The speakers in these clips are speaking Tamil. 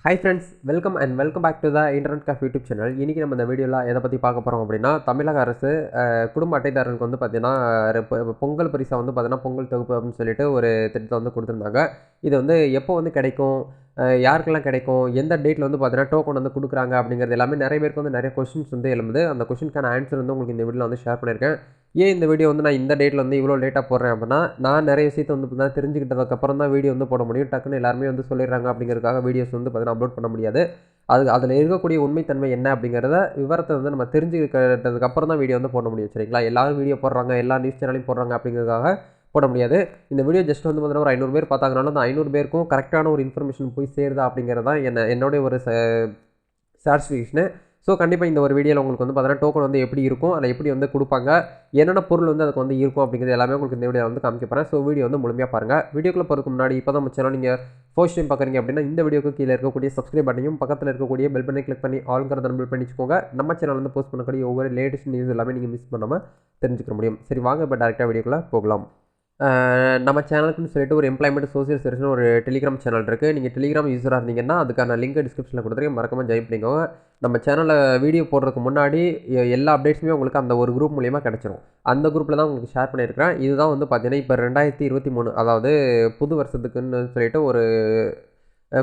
Hi friends, welcome back to the internet cafe YouTube channel. இன்றைக்கி நம்ம இந்த வீடியோவில் எதை பற்றி பார்க்க போகிறோம் அப்படின்னா, தமிழக அரசு குடும்ப அட்டைதாரர்களுக்கு வந்து பார்த்தீங்கன்னா பொங்கல் பரிசா வந்து பார்த்தீங்கன்னா பொங்கல் தொகுப்பு அப்படின்னு சொல்லிட்டு ஒரு திட்டத்தை வந்து கொடுத்துருந்தாங்க. இது வந்து எப்போ வந்து கிடைக்கும், யாருக்கெல்லாம் கிடைக்கும், எந்த டேட்டில் வந்து பார்த்தீங்கன்னா டோக்கன் வந்து கொடுக்குறாங்க அப்படிங்கிறது எல்லாமே நிறைய பேருக்கு வந்து நிறைய கொஸ்டின்ஸ் வந்து எழும்புது. அந்த கொஸ்டினுக்கான ஆன்சர் வந்து உங்களுக்கு இந்த வீடியோவில் வந்து ஷேர் பண்ணியிருக்கேன். ஏன் இந்த வீடியோ வந்து நான் இந்த டேட்டில் வந்து இவ்வளோ லேட்டாக போடுறேன் அப்படின்னா, நான் நிறைய விஷயத்தை வந்து பார்த்தீங்கன்னா தெரிஞ்சுக்கிட்டதுக்கப்புறம் தான் வீடியோ வந்து போட முடியும். டக்குன்னு எல்லாருமே வந்து சொல்லிடுறாங்க அப்படிங்கிறதுக்காக வீடியோஸ் வந்து பார்த்தீங்கன்னா அப்லோட் பண்ண முடியாது. அதில் இருக்கக்கூடிய உண்மைத்தன்மை என்ன அப்படிங்கிறத விவரத்தை வந்து நம்ம தெரிஞ்சுக்கிட்டதுக்கு அப்புறம் தான் வீடியோ வந்து போட முடியும். சரிங்களா? எல்லாரும் வீடியோ போடுறாங்க, எல்லா நியூஸ் சேனலையும் போடுறாங்க அப்படிங்கிறதுக்காக போட முடியாது. இந்த வீடியோ ஜஸ்ட் வந்து பார்த்தீங்கன்னா ஒரு 500 பேர் பார்த்தாங்கனாலும் அந்த 500 பேருக்கும் கரெக்டான ஒரு இன்ஃபர்மேஷன் போய் சேருதா அப்படிங்கிறது தான் என்னுடைய ஒரு சாட்டிஸ்ஃபேக்ஷனு. ஸோ கண்டிப்பாக இந்த ஒரு வீடியோவில் உங்களுக்கு வந்து பார்த்தீங்கன்னா டோக்கன் வந்து எப்படி இருக்கும், அதில் எப்படி வந்து கொடுப்பாங்க, என்னென்ன பொருள் வந்து அதுக்கு வந்து இருக்கும் அப்படிங்கிறது எல்லாமே உங்களுக்கு இந்த வீடியோவில் வந்து காமிக்க போகிறேன். ஸோ வீடியோ வந்து முழுமையாக பாருங்கள். வீடியோக்குள்ளே போகிறதுக்கு முன்னாடி இப்போ தான் நம்ம சேனல் நீங்கள் ஃபர்ஸ்ட் டைம் பார்க்குறீங்க அப்படின்னா இந்த வீடியோக்கு கீழே இருக்கக்கூடிய சப்ஸ்கிரைப் பட்டனையும் பக்கத்தில் இருக்கக்கூடிய பெல் பட்டனை கிளிக் பண்ணி ஆல்ங்கிறத நம்பர் பண்ணி வச்சுக்கோங்க. நம்ம சேனல் வந்து போஸ்ட் பண்ணக்கூடிய ஒவ்வொரு லேட்டஸ்ட் நியூஸ் எல்லாமே நீங்கள் மிஸ் பண்ணாமல் தெரிஞ்சுக்க முடியும். சரி, வாங்க இப்போ டேரெக்டாக வீடியோக்குள்ளே போகலாம். நம்ம சேனலுக்குன்னு சொல்லிட்டு ஒரு எம்ப்ளாய்மெண்ட் சோசியல் சர்வீஸ்னு ஒரு டெலிகிராம் சேனல் இருக்குது. நீங்கள் டெலிகிராம் யூஸராக இருந்தீங்கன்னா அதுக்கான லிங்க் டிஸ்கிரிப்ஷனில் கொடுத்துருக்கேன், மறக்காமல் ஜாயின் பண்ணிக்கோங்க. நம்ம சேனலில் வீடியோ போடுறதுக்கு முன்னாடி எல்லா அப்டேட்ஸுமே உங்களுக்கு அந்த ஒரு குரூப் மூலியமாக கிடச்சிரும். அந்த குரூப்பில் தான் உங்களுக்கு ஷேர் பண்ணியிருக்கிறேன். இதுதான் வந்து பார்த்தீங்கன்னா இப்போ 2023 அதாவது புது வருஷத்துக்குன்னு சொல்லிட்டு ஒரு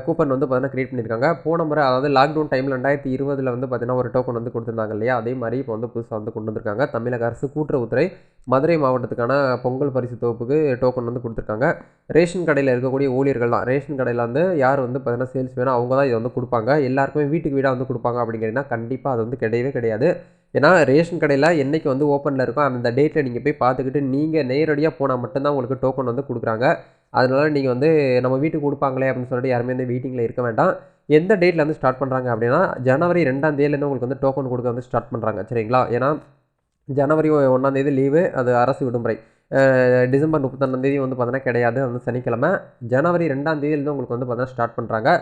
கூப்பன் வந்து பார்த்தீங்கன்னா கிரியேட் பண்ணியிருக்காங்க. போன முறை அதாவது லாக்டவுன் டைமில் 2020 வந்து பார்த்தீங்கன்னா ஒரு டோக்கன் வந்து கொடுத்துருந்தாங்க இல்லையா, அதே மாதிரி இப்போ வந்து புதுசாக வந்து கொண்டு வந்திருக்காங்க. தமிழக அரசு கூட்டுறவுத்துறை மதுரை மாவட்டத்துக்கான பொங்கல் பரிசு தொகுப்புக்கு டோக்கன் வந்து கொடுத்துருக்காங்க. ரேஷன் கடையில் இருக்கக்கூடிய ஊழியர்கள் தான், ரேஷன் கடையில் வந்து யார் வந்து பார்த்தீங்கன்னா சேல்ஸ் வேணும் அவங்க தான் இதை வந்து கொடுப்பாங்க. எல்லாருக்குமே வீட்டுக்கு வீடாக வந்து கொடுப்பாங்க அப்படிங்கிறதுனா கண்டிப்பாக அது வந்து கிடையவே கிடையாது. ஏன்னா ரேஷன் கடையில் என்றைக்கு வந்து ஓப்பனில் இருக்கோ அந்த டேட்டில் நீங்கள் போய் பார்த்துக்கிட்டு நீங்கள் நேரடியாக போனால் மட்டும்தான் உங்களுக்கு டோக்கன் வந்து கொடுக்குறாங்க. அதனால நீங்கள் வந்து நம்ம வீட்டுக்கு கொடுப்பாங்களே அப்படின்னு சொல்லிட்டு யாருமே வந்து வெயிட்டிங்கில் இருக்க வேண்டாம். எந்த டேட்டில் வந்து ஸ்டார்ட் பண்ணுறாங்க அப்படின்னா, ஜனவரி 2ஆம் தேதியிலேருந்து உங்களுக்கு வந்து டோக்கன் கொடுக்க வந்து ஸ்டார்ட் பண்ணுறாங்க. சரிங்களா? ஏன்னா ஜனவரி 1ஆம் தேதி லீவு, அது அரசு விடுமுறை. டிசம்பர் 31ஆம் தேதி வந்து பார்த்தீங்கன்னா கிடையாது, அது வந்து சனிக்கிழமை. ஜனவரி 2ஆம் தேதியிலேருந்து உங்களுக்கு வந்து பார்த்தீங்கன்னா ஸ்டார்ட் பண்ணுறாங்க.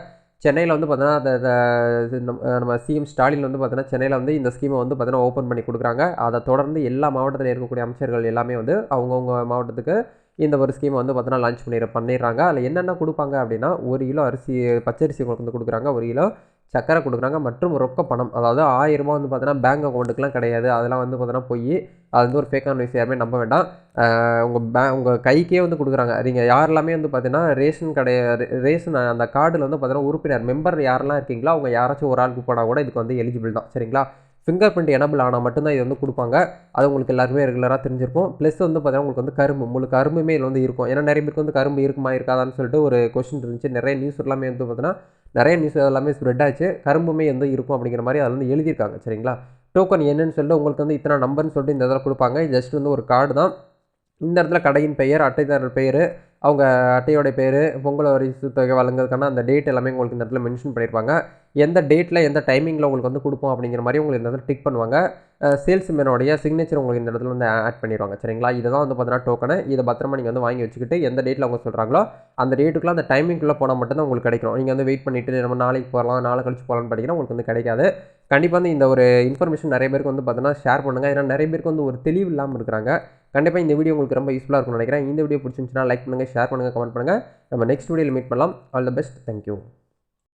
சென்னையில் வந்து பார்த்தீங்கன்னா நம்ம சிஎம் ஸ்டாலின் வந்து பார்த்தீங்கன்னா சென்னையில் வந்து இந்த ஸ்கீமை வந்து பார்த்தீங்கன்னா ஓப்பன் பண்ணி கொடுக்குறாங்க. அதை தொடர்ந்து எல்லா மாவட்டத்தில் இருக்கக்கூடிய அமைச்சர்கள் எல்லாமே வந்து அவங்கவுங்க மாவட்டத்துக்கு இந்த ஒரு ஸ்கீமை வந்து பார்த்தீங்கன்னா லான்ச் பண்ணிடுறாங்க. அதில் என்னென்ன கொடுப்பாங்க அப்படின்னா, 1 கிலோ அரிசி, பச்சரிசி உங்களுக்கு வந்து கொடுக்குறாங்க, 1 கிலோ சக்கரை கொடுக்குறாங்க மற்றும் ரொக்க பணம். அதாவது ரூ. 1000 வந்து பார்த்தீங்கன்னா பேங்க் அக்கௌண்ட்டுக்குலாம் கிடையாது. அதெல்லாம் வந்து பார்த்தீங்கன்னா அது வந்து ஒரு ஃபேக்கான நியூஸ், யாருமே நம்ப வேண்டாம். உங்கள் கைக்கே வந்து கொடுக்குறாங்க. நீங்கள் யாரெல்லாமே வந்து பார்த்தீங்கன்னா ரேஷன் அந்த கார்டில் வந்து பார்த்தீங்கன்னா உறுப்பினர் மெம்பர் யாரெல்லாம் இருக்கீங்களோ அவங்க யாராச்சும் ஒரு ஆளுக்கு போனால் கூட இதுக்கு வந்து எலிஜிபிள் தான். சரிங்களா? ஃபிங்கர் பிரிண்ட் எனபிள் ஆனால் மட்டும்தான் இது வந்து கொடுப்பாங்க. அது உங்களுக்கு எல்லாருமே ரெகுலராக தெரிஞ்சிருக்கும். ப்ளஸ் வந்து பார்த்தீங்கன்னா உங்களுக்கு வந்து முழு கரும்புமே இதில் வந்து இருக்கும். ஏன்னா நிறைய பேருக்கு வந்து கரும்பு இருக்குமா இருக்காதான்னு சொல்லிட்டு ஒரு கொஸ்டின் இருந்துச்சு. நிறைய நியூஸ் எல்லாமே வந்து பார்த்தீங்கன்னா நிறைய நியூஸ் எல்லாமே ஸ்ப்ரெட் ஆச்சு. கரும்புமே வந்து இருக்கும் அப்படிங்கிற மாதிரி அதில் வந்து எழுதியிருக்காங்க. சரிங்களா? டோக்கன் என்னன்னு சொல்லிட்டு உங்களுக்கு வந்து இத்தனை நம்பர்னு சொல்லிட்டு இந்த இதில் கொடுப்பாங்க. ஜஸ்ட் வந்து ஒரு கார்டு தான். இந்த இடத்துல கடையின் பெயர், அட்டைதாரர் பெயர், அவங்க அட்டையோட பேர், பொங்கல் பரிசு தொகை வழங்குறதுக்கான அந்த டேட் எல்லாமே உங்களுக்கு இந்த இடத்துல மென்ஷன் பண்ணியிருப்பாங்க. எந்த டேட்டில் எந்த டைமிங்கில் உங்களுக்கு வந்து கொடுப்போம் அப்படிங்கிற மாதிரி உங்களுக்கு இந்த இடத்துல டிக் பண்ணுவாங்க. சேல்ஸ்மேனோடைய சிக்னேச்சர் உங்களுக்கு இந்த இடத்துல வந்து ஆட் பண்ணிடுவாங்க. சரிங்களா? இதுதான் வந்து பார்த்தீங்கன்னா டோக்கனு. இதை பத்திரமா நீங்கள் வந்து வாங்கி வச்சுக்கிட்டு எந்த டேட்டில் அவங்க சொல்கிறாங்களோ அந்த டேட்டுக்குள்ள அந்த டைமிங்குள்ளே போனால் மட்டும்தான் உங்களுக்கு கிடைக்கும். நீங்கள் வந்து வெயிட் பண்ணிவிட்டு நம்ம நாளைக்கு போகலாம், நாளை கழிச்சு போகலான்னு படிக்கிறோம் உங்களுக்கு வந்து கிடைக்காது. கண்டிப்பாக வந்து இந்த ஒரு இன்ஃபர்மேஷன் நிறைய பேருக்கு வந்து பார்த்தீங்கன்னா ஷேர் பண்ணுங்கள். ஏன்னா நிறைய பேருக்கு வந்து ஒரு தெளிவு இல்லாமல் இருக்கிறாங்க. கண்டிப்பாக இந்த வீடியோ உங்களுக்கு ரொம்ப யூஸ்ஃபுல்லாக இருக்கும்னு நினைக்கிறேன். இந்த வீடியோ பிடிச்சிருந்துச்சுன்னா லைக் பண்ணுங்கள், ஷேர் பண்ணுங்கள், கமெண்ட் பண்ணுங்கள். நம்ம நெக்ஸ்ட் வீடியோவில் மீட் பண்ணலாம். All the best. தேங்க்யூ.